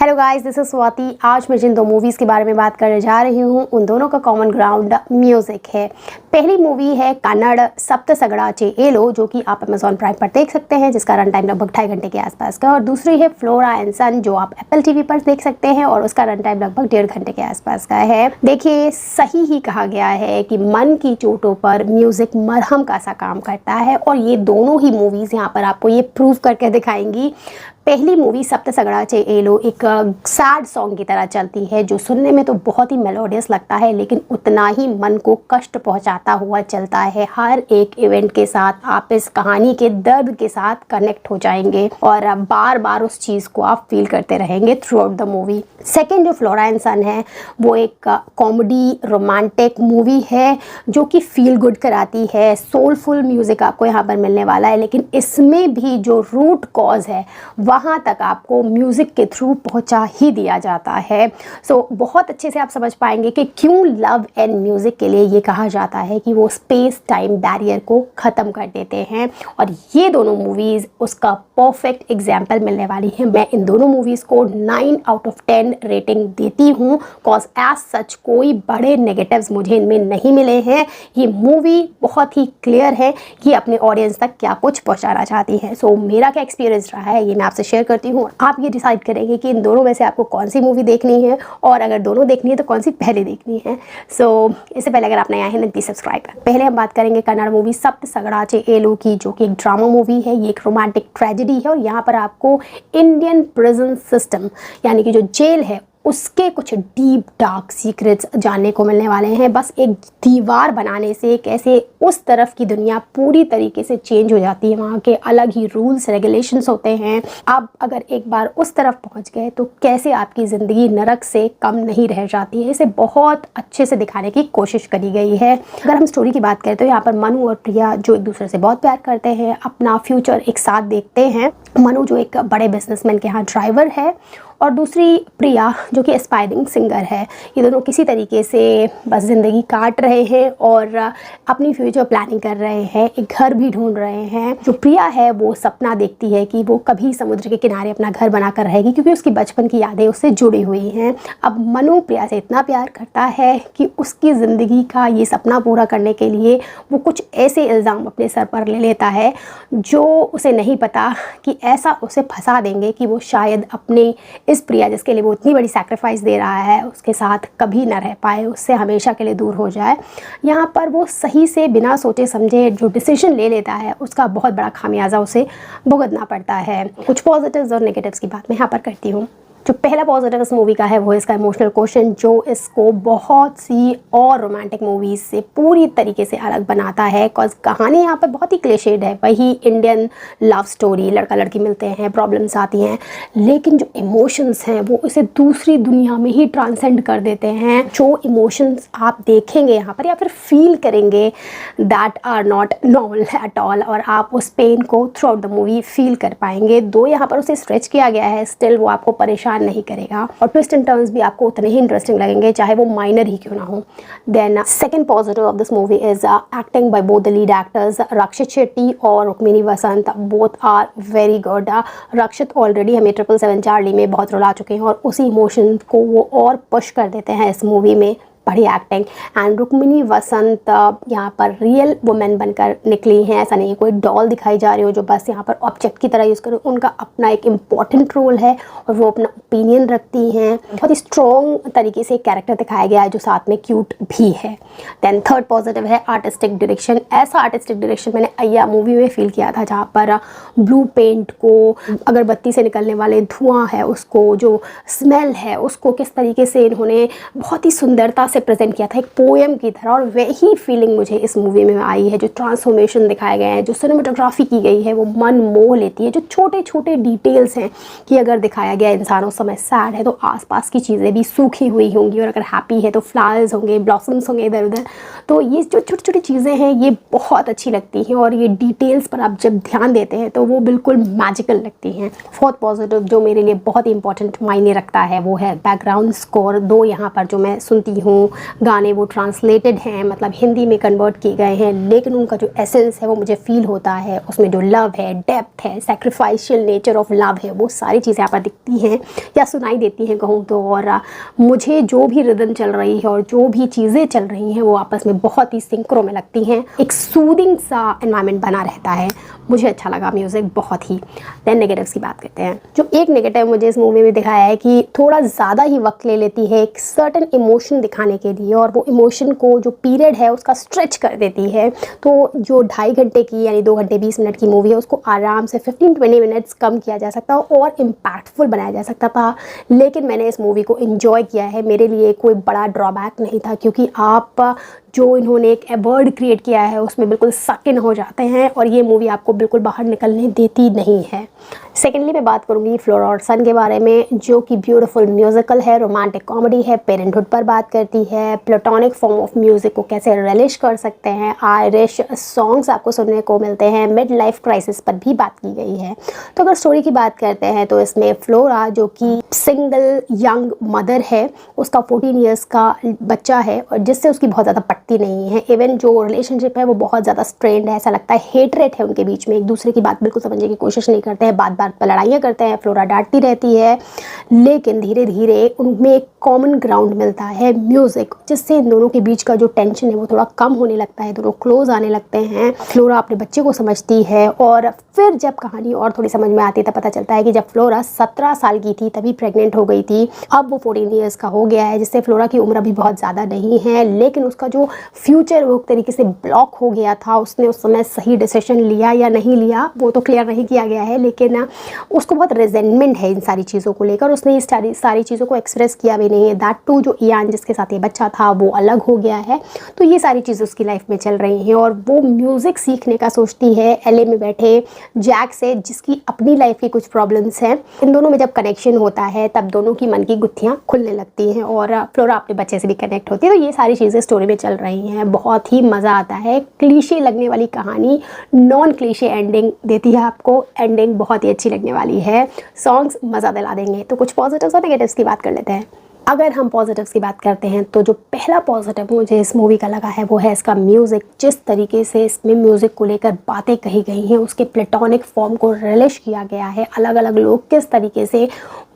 Hello guys, this is Swati. आज मैं जिन दो मूवीज़ के बारे में बात करने जा रही हूँ उन दोनों का कॉमन ग्राउंड म्यूज़िक है। पहली मूवी है कन्नड़ सप्तसगड़ाचे एलो, जो कि आप अमेजॉन प्राइम पर देख सकते हैं, जिसका रन टाइम लगभग 2.5 घंटे के आसपास का। और दूसरी है फ्लोरा एंड सन, जो आप एप्पल टीवी पर देख सकते हैं और उसका रन टाइम लगभग 1.5 घंटे के आसपास का है। देखिए, सही ही कहा गया है कि मन की चोटों पर म्यूज़िक मरहम का सा काम करता है, और ये दोनों ही मूवीज़ यहाँ पर आपको ये प्रूव करके दिखाएंगी। पहली मूवी सप्तसगड़ाचे एलो एक सैड सॉन्ग की तरह चलती है, जो सुनने में तो बहुत ही मेलोडियस लगता है, लेकिन उतना ही मन को कष्ट पहुंचाता हुआ चलता है। हर एक इवेंट के साथ आप इस कहानी के दर्द के साथ कनेक्ट हो जाएंगे और बार बार उस चीज़ को आप फील करते रहेंगे through out the movie. Second जो फ्लोरा एंड सन है, वो एक कॉमेडी रोमांटिक मूवी है जो कि फील गुड कराती है। सोलफुल म्यूज़िक आपको यहाँ पर मिलने वाला है, लेकिन इसमें भी जो रूट कॉज है वहाँ तक आपको म्यूज़िक के थ्रू पहुँचा ही दिया जाता है। सो बहुत अच्छे से आप समझ पाएंगे कि क्यों लव एंड म्यूज़िक के लिए ये कहा जाता है कि वो स्पेस टाइम बैरियर को ख़त्म कर देते हैं, और ये दोनों मूवीज़ उसका परफेक्ट एग्जाम्पल मिलने वाली है। मैं इन दोनों मूवीज़ को 9 आउट ऑफ 10 रेटिंग देती हूँ, कॉज एज सच कोई बड़े नेगेटिव्स मुझे इनमें नहीं मिले हैं। ये मूवी बहुत ही क्लियर है कि अपने ऑडियंस तक क्या कुछ पहुँचाना चाहती है। सो मेरा क्या एक्सपीरियंस रहा है ये मैं आपसे शेयर करती हूँ। आप ये डिसाइड करेंगे कि इन दोनों में से आपको कौन सी मूवी देखनी है, और अगर दोनों देखनी है तो कौन सी पहले देखनी है। सो इससे पहले अगर आप नए आए हैं तो प्लीज सब्सक्राइब करें। पहले हम बात करेंगे कन्नड़ मूवी सप्तसगड़ाचे एलो की, जो कि एक ड्रामा मूवी है। ये एक रोमांटिक ट्रेजेडी है, और यहाँ पर आपको इंडियन प्रिजन सिस्टम यानी कि जो जेल है उसके कुछ डीप डार्क सीक्रेट्स जानने को मिलने वाले हैं। बस एक दीवार बनाने से कैसे उस तरफ की दुनिया पूरी तरीके से चेंज हो जाती है, वहाँ के अलग ही रूल्स रेगुलेशंस होते हैं। आप अगर एक बार उस तरफ पहुँच गए तो कैसे आपकी ज़िंदगी नरक से कम नहीं रह जाती है, इसे बहुत अच्छे से दिखाने की कोशिश करी गई है। अगर हम स्टोरी की बात करें तो यहाँ पर मनु और प्रिया, जो एक दूसरे से बहुत प्यार करते हैं, अपना फ्यूचर एक साथ देखते हैं। मनु जो एक बड़े बिजनेसमैन के यहाँ ड्राइवर है, और दूसरी प्रिया जो कि एस्पायरिंग सिंगर है। ये दोनों किसी तरीके से बस ज़िंदगी काट रहे हैं और अपनी फ्यूचर प्लानिंग कर रहे हैं, एक घर भी ढूंढ रहे हैं। जो प्रिया है वो सपना देखती है कि वो कभी समुद्र के किनारे अपना घर बनाकर रहेगी, क्योंकि उसकी बचपन की यादें उससे जुड़ी हुई हैं। अब मनु प्रिया से इतना प्यार करता है कि उसकी ज़िंदगी का ये सपना पूरा करने के लिए वो कुछ ऐसे इल्ज़ाम अपने सर पर ले लेता है जो उसे नहीं पता कि ऐसा उसे फंसा देंगे कि वो शायद अपने इस प्रिया जिसके लिए वो इतनी बड़ी सैक्रिफाइस दे रहा है उसके साथ कभी ना रह पाए, उससे हमेशा के लिए दूर हो जाए। यहाँ पर वो सही से बिना सोचे समझे जो डिसीजन ले लेता है उसका बहुत बड़ा खामियाजा उसे भुगतना पड़ता है। कुछ पॉजिटिव्स और नेगेटिव्स की बात मैं यहाँ पर करती हूँ। जो पहला पॉजिटिव इस मूवी का है वो इसका इमोशनल क्वेश्चन, जो इसको बहुत सी और रोमांटिक मूवीज़ से पूरी तरीके से अलग बनाता है। कॉज कहानी यहाँ पर बहुत ही क्लिशेड है, वही इंडियन लव स्टोरी, लड़का लड़की मिलते हैं, प्रॉब्लम्स आती हैं, लेकिन जो इमोशंस हैं वो इसे दूसरी दुनिया में ही ट्रांसेंड कर देते हैं। जो इमोशंस आप देखेंगे यहाँ पर या फिर फील करेंगे, that are not normal at all, और आप उस पेन को throughout the movie feel कर पाएंगे। दो यहाँ पर उसे स्ट्रेच किया गया है, स्टिल वो आपको परेशान नहीं करेगा, और ट्विस्ट एंड टर्न्स भी आपको उतने ही इंटरेस्टिंग लगेंगे, चाहे वो माइनर ही क्यों ना हो। Then second positive of this movie is acting by both the lead actors, Rakshit Shetty और Rukmini Vasanth. Both are very good. Rakshit already हमें 777 चार्ली में बहुत रुला चुके हैं, और उसी इमोशन को वो और पुश कर देते हैं इस मूवी में। बड़ी एक्टिंग। एंड रुक्मिणी वसंत यहाँ पर रियल वुमेन बनकर निकली हैं, ऐसा नहीं है कोई डॉल दिखाई जा रही हो जो बस यहाँ पर ऑब्जेक्ट की तरह यूज़ करो। उनका अपना एक इम्पॉर्टेंट रोल है और वो अपना ओपिनियन रखती हैं। बहुत ही स्ट्रॉन्ग तरीके से कैरेक्टर दिखाया गया है जो साथ में क्यूट भी है। देन थर्ड पॉजिटिव है आर्टिस्टिक डायरेक्शन। ऐसा आर्टिस्टिक डायरेक्शन मैंने अय्या मूवी में फील किया था, जहाँ पर ब्लू पेंट को, अगरबत्ती से निकलने वाले धुआं है उसको, जो स्मेल है उसको किस तरीके से इन्होंने बहुत ही सुंदरता से प्रेजेंट किया था, एक पोएम की तरह। और वही फीलिंग मुझे इस मूवी में आई है। जो ट्रांसफॉर्मेशन दिखाए गए हैं, जो सिनेमेटोग्राफी की गई है, वो मन मोह लेती है। जो छोटे छोटे डिटेल्स हैं कि अगर दिखाया गया इंसान उस समय सैड है तो आसपास की चीज़ें भी सूखी हुई होंगी, और अगर हैप्पी है तो फ्लावर्स होंगे, ब्लॉसम्स होंगे इधर उधर। तो ये जो छोटी छोटी चीज़ें हैं ये बहुत अच्छी लगती हैं, और ये डिटेल्स पर आप जब ध्यान देते हैं तो वो बिल्कुल मैजिकल लगती हैं। फोर्थ पॉजिटिव जो मेरे लिए बहुत ही इंपॉर्टेंट मायने रखता है वो है बैकग्राउंड स्कोर। दो यहाँ पर जो मैं सुनती हूँ जो गाने वो ट्रांसलेटेड हैं, मतलब हिंदी में कन्वर्ट किए गए हैं, लेकिन उनका जो एसेंस है वो मुझे फील होता है। उसमें जो लव है, डेप्थ है, सैक्रिफाइशियल नेचर ऑफ लव है, वो सारी चीज़ें यहाँ पर दिखती हैं या सुनाई देती हैं कहूँ तो। और मुझे जो भी रिदम चल रही है और जो भी चीज़ें चल रही हैं वो आपस में बहुत ही सिंक्रो में लगती हैं। एक सूदिंग सा एनवायरनमेंट बना रहता है। मुझे अच्छा लगा म्यूज़िक बहुत ही। देन नेगेटिव्स की बात करते हैं। जो एक नेगेटिव मुझे इस मूवी में दिखाया है कि थोड़ा ज़्यादा ही वक्त ले लेती है एक सर्टेन इमोशन दिखाने के लिए, और वो इमोशन को जो पीरियड है उसका स्ट्रेच कर देती है। तो जो 2.5 घंटे की यानी 2 घंटे 20 मिनट की मूवी है उसको आराम से 15-20 मिनट्स कम किया जा सकता और इम्पैक्टफुल बनाया जा सकता था। लेकिन मैंने इस मूवी को एंजॉय किया है। मेरे लिए कोई बड़ा ड्रॉबैक नहीं था, क्योंकि आप जो इन्होंने एक वर्ल्ड क्रिएट किया है उसमें बिल्कुल सक इन हो जाते हैं, और ये मूवी आपको बिल्कुल बाहर निकलने देती नहीं है। सेकेंडली मैं बात करूँगी फ्लोरा और सन के बारे में, जो कि ब्यूटीफुल म्यूजिकल है, रोमांटिक कॉमेडी है, पेरेंटहुड पर बात करती है, प्लेटोनिक फॉर्म ऑफ म्यूज़िक को कैसे रिलिश कर सकते हैं, आयरिश सॉन्ग्स आपको सुनने को मिलते हैं, मिड लाइफ क्राइसिस पर भी बात की गई है। तो अगर स्टोरी की बात करते हैं तो इसमें फ्लोरा जो कि सिंगल यंग मदर है, उसका 14 ईयर्स का बच्चा है, और जिससे उसकी बहुत ज़्यादा पटती नहीं है। इवन जो रिलेशनशिप है वो बहुत ज़्यादा स्ट्रेंड है, ऐसा लगता है हेटरेट है उनके बीच में, एक दूसरे की बात बिल्कुल समझने की कोशिश नहीं करते हैं, बात बात पर लड़ाइयाँ करते हैं, फ्लोरा डांटती रहती है। लेकिन धीरे धीरे उनमें एक कॉमन ग्राउंड मिलता है म्यूज़िक, जिससे इन दोनों के बीच का जो टेंशन है वो थोड़ा कम होने लगता है, दोनों क्लोज आने लगते हैं। फ्लोरा अपने बच्चे को समझती है, और फिर जब कहानी और थोड़ी समझ में आती है तब पता चलता है कि जब फ्लोरा 17 साल की थी तभी प्रेग्नेंट हो गई थी, अब वो 14 ईयर्स का हो गया है, जिससे फ्लोरा की उम्र अभी बहुत ज़्यादा नहीं है, लेकिन उसका जो फ्यूचर वो एक तरीके से ब्लॉक हो गया था। उसने उस समय सही डिसीजन लिया या नहीं लिया वो तो क्लियर नहीं किया गया है, लेकिन उसको बहुत रिजेंटमेंट है इन सारी चीज़ों को लेकर। उसने इस सारी चीज़ों को एक्सप्रेस किया भी नहीं है। दैट टू जो इयान जिसके साथ ये बच्चा था वो अलग हो गया है, तो ये सारी चीज़ें उसकी लाइफ में चल रही हैं, और वो म्यूज़िक सीखने का सोचती है एलए में बैठे जैक से, जिसकी अपनी लाइफ की कुछ प्रॉब्लम्स हैं। इन दोनों में जब कनेक्शन होता है तब दोनों की मन की गुत्थियाँ खुलने लगती हैं, और फ्लोरा अपने बच्चे से भी कनेक्ट होती है। तो ये सारी चीज़ें स्टोरी में चल रही हैं, बहुत ही मज़ा आता है। क्लीशे लगने वाली कहानी नॉन क्लीशे एंडिंग देती है आपको, एंडिंग बहुत ही अच्छी लगने वाली है, सॉन्ग्स मज़ा दिला देंगे। तो कुछ पॉजिटिव्स और नेगेटिव्स की बात कर लेते हैं। अगर हम पॉजिटिव्स की बात करते हैं तो जो पहला पॉजिटिव मुझे इस मूवी का लगा है वो है इसका म्यूज़िक। जिस तरीके से इसमें म्यूज़िक को लेकर बातें कही गई हैं, उसके प्लेटोनिक फॉर्म को रिलिश किया गया है, अलग अलग लोग किस तरीके से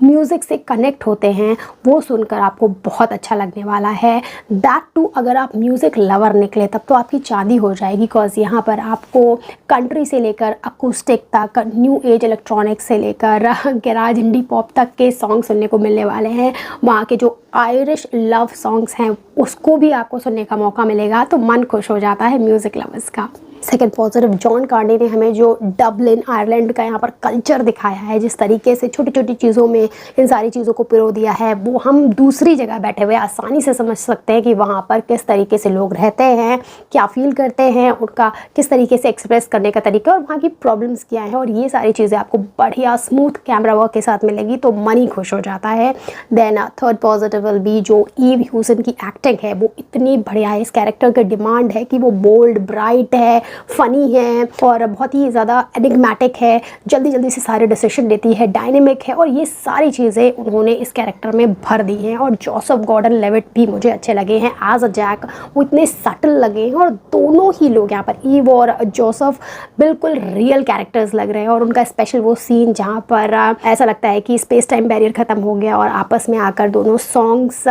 म्यूज़िक से कनेक्ट होते हैं वो सुनकर आपको बहुत अच्छा लगने वाला है। दैट टू अगर आप म्यूज़िक लवर निकले तब तो आपकी चांदी हो जाएगी, बिकॉज यहाँ पर आपको कंट्री से लेकर अकूस्टिक तक, न्यू एज इलेक्ट्रॉनिक से लेकर गैराज इंडी पॉप तक के सॉन्ग सुनने को मिलने वाले हैं। वहाँ के जो आयरिश लव सॉन्ग्स हैं उसको भी आपको सुनने का मौका मिलेगा, तो मन खुश हो जाता है म्यूज़िक लवर्स का। सेकेंड पॉजिटिव, जॉन कार्नी ने हमें जो डबलिन आयरलैंड का यहाँ पर कल्चर दिखाया है, जिस तरीके से छोटी छोटी चीज़ों में इन सारी चीज़ों को पिरो दिया है, वो हम दूसरी जगह बैठे हुए आसानी से समझ सकते हैं कि वहाँ पर किस तरीके से लोग रहते हैं, क्या फील करते हैं, उनका किस तरीके से एक्सप्रेस करने का तरीका और वहाँ की प्रॉब्लम्स क्या हैं, और ये सारी चीज़ें आपको बढ़िया स्मूथ कैमरा वर्क के साथ मिलेगी, तो मन ही खुश हो जाता है। Then third positive will be जो ईव ह्यूसन की एक्टिंग है वो इतनी बढ़िया है। इस कैरेक्टर की डिमांड है कि वो बोल्ड, ब्राइट है, फ़नी है और बहुत ही ज़्यादा एनिग्मेटिक है, जल्दी जल्दी से सारे डिसीजन लेती है, डायनेमिक है, और ये सारी चीज़ें उन्होंने इस कैरेक्टर में भर दी हैं। और जोसेफ गॉर्डन लेविट भी मुझे अच्छे लगे हैं एज अ जैक, वो इतने सटल लगे हैं, और दोनों ही लोग यहाँ पर ईव और जोसेफ बिल्कुल रियल कैरेक्टर्स लग रहे हैं। और उनका स्पेशल वो सीन जहाँ पर ऐसा लगता है कि स्पेस टाइम बैरियर ख़त्म हो गया और आपस में आकर दोनों सॉन्ग्स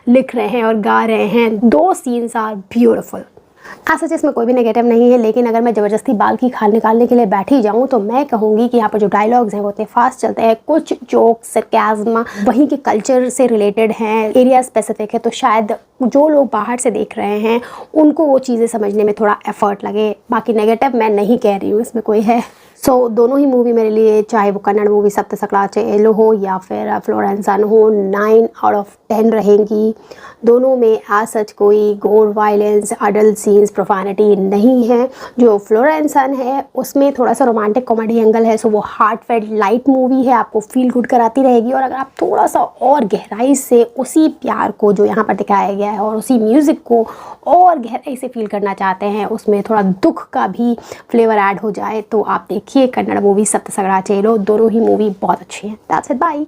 लिख रहे हैं और गा रहे हैं, दो सीन्स आर ब्यूटिफुल। ऐसा इसमें कोई भी नेगेटिव नहीं है, लेकिन अगर मैं ज़बरदस्ती बाल की खाल निकालने के लिए बैठी जाऊँ तो मैं कहूँगी कि यहाँ पर जो डायलॉग्स हैं वो इतने फास्ट चलते हैं, कुछ जोक सरकाज़्म वहीं के कल्चर से रिलेटेड हैं, एरिया स्पेसिफिक है, तो शायद जो लोग बाहर से देख रहे हैं उनको वो चीज़ें समझने में थोड़ा एफर्ट लगे। बाकी नेगेटिव मैं नहीं कह रही हूँ इसमें कोई है। सो दोनों ही मूवी मेरे लिए, चाहे वो कन्नड़ मूवी सप्तसक्लाचे एलो हो या फिर फ्लोरा एंड सन हो, 9 आउट ऑफ 10 रहेंगी। दोनों में आज सच कोई गोर, वायलेंस, अडल्ट सीन्स, प्रोफानिटी नहीं है। जो फ्लोरा एंड सन है उसमें थोड़ा सा रोमांटिक कॉमेडी एंगल है, सो वो हार्टफेल्ट लाइट मूवी है, आपको फील गुड कराती रहेगी। और अगर आप थोड़ा सा और गहराई से उसी प्यार को जो यहाँ पर दिखाया गया है और उसी म्यूज़िक को और गहराई से फील करना चाहते हैं, उसमें थोड़ा दुख का भी फ्लेवर ऐड हो जाए, तो आप देखिए कन्नड़ मूवी सप्तसक्लाचे एलो। दोनों ही मूवी बहुत अच्छी हैं। That's it, bye.